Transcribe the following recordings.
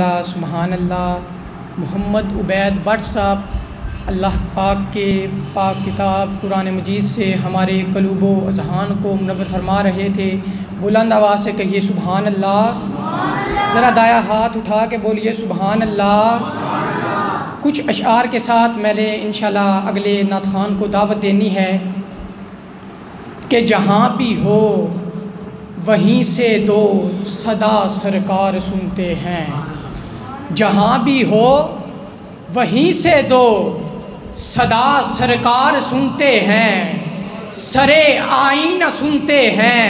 سبحان اللہ۔ محمد عبید بٹ صاحب اللہ پاک کے پاک کتاب قرآن مجید سے ہمارے قلوب و اذہان کو منور فرما رہے تھے۔ بلند آواز سے کہیے سبحان اللہ۔ ذرا دایاں ہاتھ اٹھا کے بولیے سبحان اللہ۔ کچھ اشعار کے ساتھ میں نے انشاءاللہ اگلے نعت خوان کو دعوت دینی ہے کہ جہاں بھی ہو وہیں سے دو صدا سرکار سنتے ہیں، جہاں بھی ہو وہیں سے دو صدا سرکار سنتے ہیں، سرے آئینہ سنتے ہیں،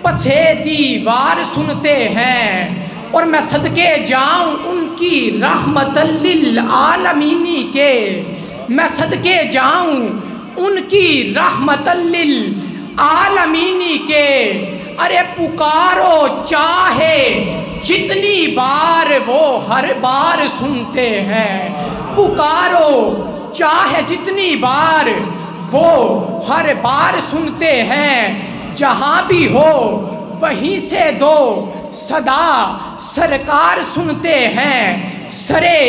پسے دیوار سنتے ہیں، اور میں صدقے جاؤں ان کی رحمت للعالمین کے، میں صدقے جاؤں ان کی رحمت للعالمین کے۔ ارے پکارو چاہے جتنی بار وہ ہر بار سنتے ہیں، پکارو چاہے جتنی بار وہ ہر بار سنتے ہیں، جہاں بھی ہو وہیں سے دو صدا سرکار سنتے ہیں، سرے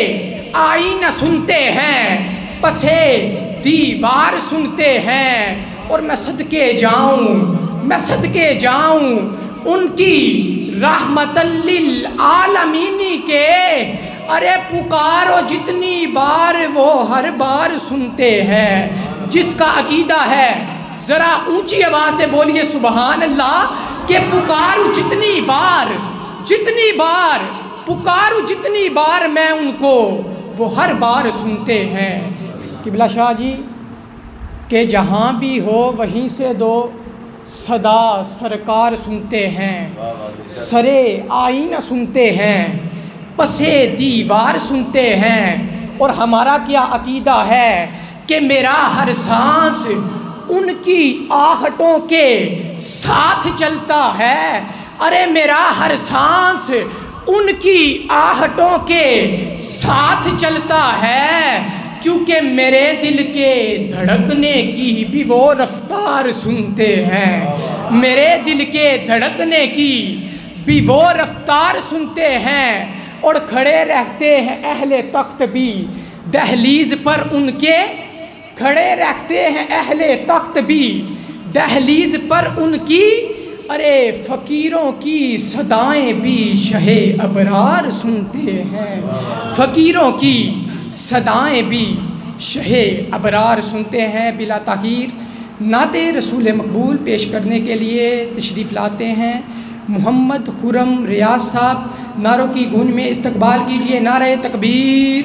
آئینہ سنتے ہیں، پسے دیوار سنتے ہیں، اور میں صدقے جاؤں ان کی رحمت للعالمین کے۔ ارے پکارو جتنی بار وہ ہر بار سنتے ہیں۔ جس کا عقیدہ ہے ذرا اونچی آواز سے بولیے سبحان اللہ کہ پکارو جتنی بار پکارو جتنی بار میں ان کو وہ ہر بار سنتے ہیں۔ قبلہ شاہ جی کہ جہاں بھی ہو وہیں سے دو صدا سرکار سنتے ہیں، سرے آئینہ سنتے ہیں، پسے دیوار سنتے ہیں، اور ہمارا کیا عقیدہ ہے کہ میرا ہر سانس ان کی آہٹوں کے ساتھ چلتا ہے۔ ارے میرا ہر سانس ان کی آہٹوں کے ساتھ چلتا ہے، کیونکہ میرے دل کے دھڑکنے کی بھی وہ رفتار سنتے ہیں، میرے دل کے دھڑکنے کی بھی وہ رفتار سنتے ہیں، اور کھڑے رہتے ہیں اہل تخت بھی دہلیز پر ان کے، کھڑے رہتے ہیں اہل تخت بھی دہلیز پر ان کی۔ ارے فقیروں کی صدائیں بھی شہ ابرار سنتے ہیں، فقیروں کی صدائیں بھی شہ ابرار سنتے ہیں۔ بلا تاخیر نعت رسول مقبول پیش کرنے کے لیے تشریف لاتے ہیں محمد خرم ریاض صاحب۔ نعروں کی گونج میں استقبال کیجیے، نعرہ تکبیر۔